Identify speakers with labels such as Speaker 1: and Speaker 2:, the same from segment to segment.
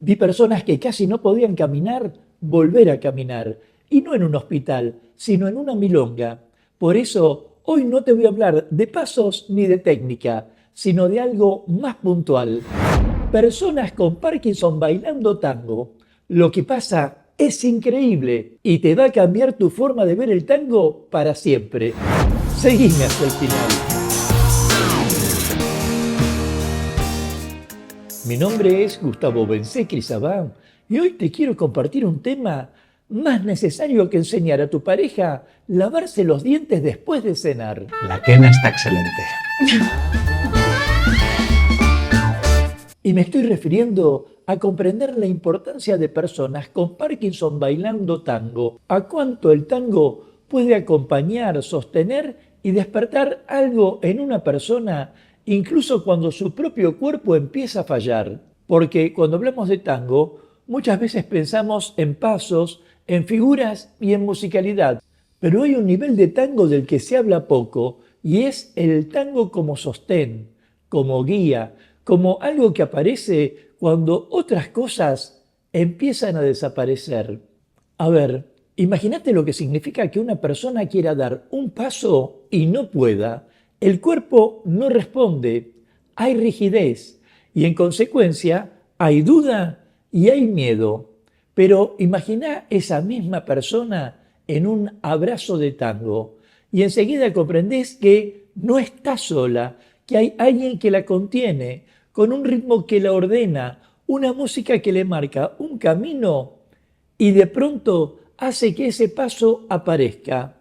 Speaker 1: Vi personas que casi no podían caminar volver a caminar, y no en un hospital, sino en una milonga. Por eso, hoy no te voy a hablar de pasos ni de técnica, sino de algo más puntual. Personas con Parkinson bailando tango. Lo que pasa es increíble y te va a cambiar tu forma de ver el tango para siempre. Seguime hasta el final. Mi nombre es Gustavo Bensé-Crisabán y hoy te quiero compartir un tema más necesario que enseñar a tu pareja lavarse los dientes después de cenar.
Speaker 2: La quena está excelente.
Speaker 1: Y me estoy refiriendo a comprender la importancia de personas con Parkinson bailando tango, a cuánto el tango puede acompañar, sostener y despertar algo en una persona, incluso cuando su propio cuerpo empieza a fallar. Porque cuando hablamos de tango, muchas veces pensamos en pasos, en figuras y en musicalidad. Pero hay un nivel de tango del que se habla poco y es el tango como sostén, como guía, como algo que aparece cuando otras cosas empiezan a desaparecer. A ver, imagínate lo que significa que una persona quiera dar un paso y no pueda. El cuerpo no responde, hay rigidez y en consecuencia hay duda y hay miedo. Pero imagina esa misma persona en un abrazo de tango y enseguida comprendés que no está sola, que hay alguien que la contiene, con un ritmo que la ordena, una música que le marca un camino y de pronto hace que ese paso aparezca.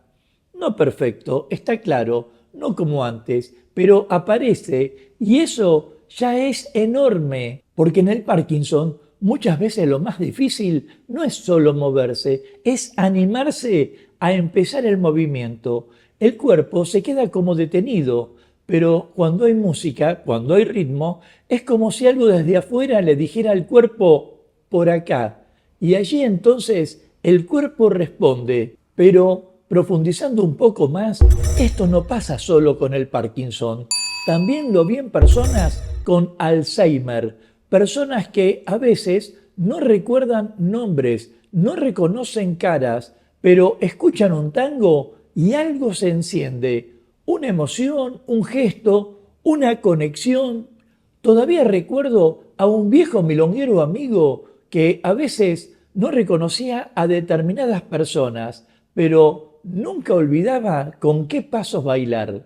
Speaker 1: No perfecto, está claro, no como antes, pero aparece y eso ya es enorme, porque en el Parkinson muchas veces lo más difícil no es solo moverse, es animarse a empezar el movimiento. El cuerpo se queda como detenido, pero cuando hay música, cuando hay ritmo, es como si algo desde afuera le dijera al cuerpo por acá. Y allí entonces el cuerpo responde, pero profundizando un poco más, esto no pasa solo con el Parkinson, también lo vi en personas con Alzheimer, personas que a veces no recuerdan nombres, no reconocen caras, pero escuchan un tango y algo se enciende, una emoción, un gesto, una conexión. Todavía recuerdo a un viejo milonguero amigo que a veces no reconocía a determinadas personas, pero nunca olvidaba con qué pasos bailar.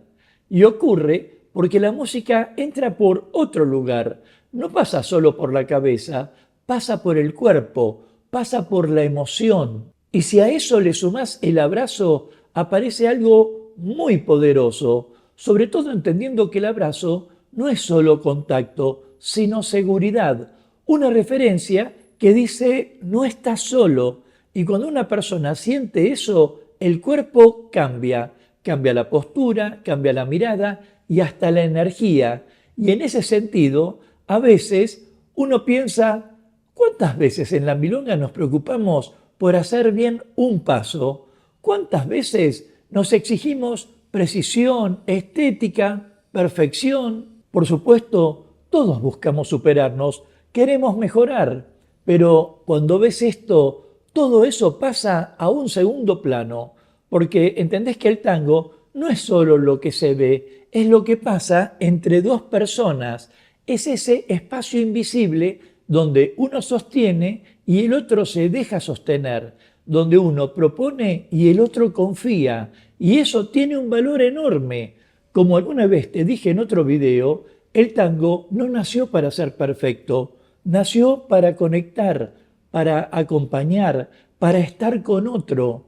Speaker 1: Y ocurre porque la música entra por otro lugar, no pasa solo por la cabeza, pasa por el cuerpo, pasa por la emoción. Y si a eso le sumás el abrazo, aparece algo muy poderoso, sobre todo entendiendo que el abrazo no es solo contacto, sino seguridad, una referencia que dice no estás solo. Y cuando una persona siente eso, el cuerpo cambia, cambia la postura, cambia la mirada y hasta la energía. Y en ese sentido, a veces uno piensa, ¿cuántas veces en la milonga nos preocupamos por hacer bien un paso? ¿Cuántas veces nos exigimos precisión, estética, perfección? Por supuesto, todos buscamos superarnos, queremos mejorar, pero cuando ves esto, todo eso pasa a un segundo plano, porque entendés que el tango no es solo lo que se ve, es lo que pasa entre dos personas, es ese espacio invisible donde uno sostiene y el otro se deja sostener, donde uno propone y el otro confía, y eso tiene un valor enorme. Como alguna vez te dije en otro video, el tango no nació para ser perfecto, nació para conectar, para acompañar, para estar con otro.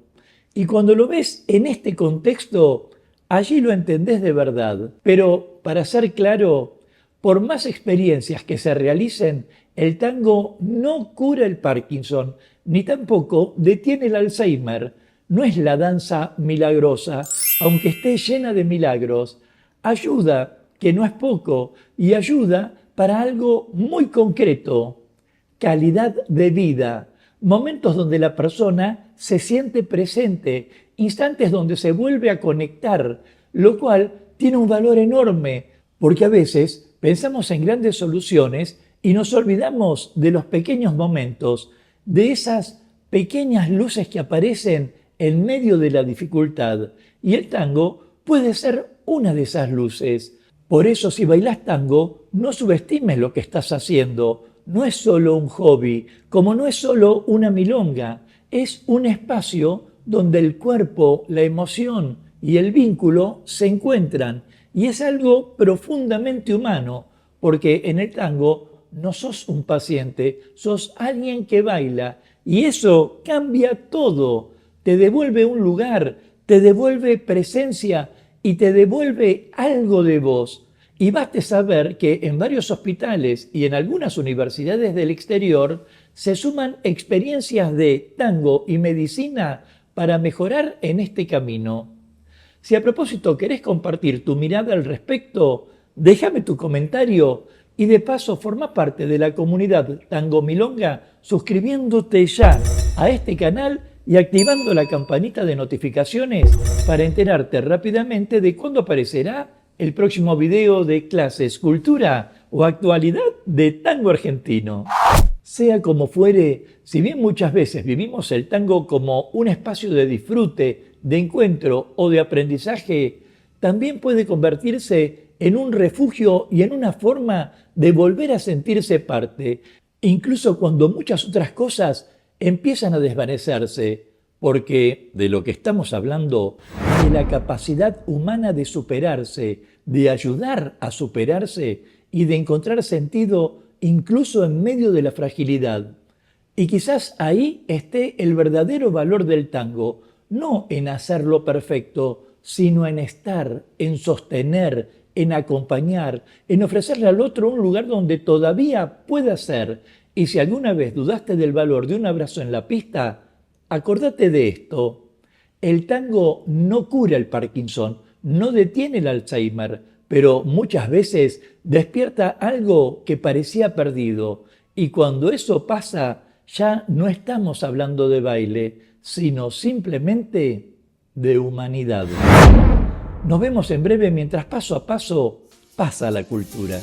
Speaker 1: Y cuando lo ves en este contexto, allí lo entendés de verdad. Pero, para ser claro, por más experiencias que se realicen, el tango no cura el Parkinson, ni tampoco detiene el Alzheimer. No es la danza milagrosa, aunque esté llena de milagros. Ayuda, que no es poco, y ayuda para algo muy concreto: calidad de vida, momentos donde la persona se siente presente, instantes donde se vuelve a conectar, lo cual tiene un valor enorme, porque a veces pensamos en grandes soluciones y nos olvidamos de los pequeños momentos, de esas pequeñas luces que aparecen en medio de la dificultad. Y el tango puede ser una de esas luces. Por eso, si bailas tango, no subestimes lo que estás haciendo. No es solo un hobby, como no es solo una milonga. Es un espacio donde el cuerpo, la emoción y el vínculo se encuentran. Y es algo profundamente humano, porque en el tango no sos un paciente, sos alguien que baila. Y eso cambia todo. Te devuelve un lugar, te devuelve presencia y te devuelve algo de vos. Y baste saber que en varios hospitales y en algunas universidades del exterior se suman experiencias de tango y medicina para mejorar en este camino. Si a propósito querés compartir tu mirada al respecto, déjame tu comentario y de paso forma parte de la comunidad Tango Milonga suscribiéndote ya a este canal y activando la campanita de notificaciones para enterarte rápidamente de cuándo aparecerá el próximo video de clases, cultura o actualidad de tango argentino. Sea como fuere, si bien muchas veces vivimos el tango como un espacio de disfrute, de encuentro o de aprendizaje, también puede convertirse en un refugio y en una forma de volver a sentirse parte, incluso cuando muchas otras cosas empiezan a desvanecerse, porque de lo que estamos hablando, de la capacidad humana de superarse, de ayudar a superarse y de encontrar sentido incluso en medio de la fragilidad. Y quizás ahí esté el verdadero valor del tango, no en hacerlo perfecto, sino en estar, en sostener, en acompañar, en ofrecerle al otro un lugar donde todavía pueda ser. Y si alguna vez dudaste del valor de un abrazo en la pista, acordate de esto. El tango no cura el Parkinson, no detiene el Alzheimer, pero muchas veces despierta algo que parecía perdido. Y cuando eso pasa, ya no estamos hablando de baile, sino simplemente de humanidad. Nos vemos en breve mientras paso a paso pasa la cultura.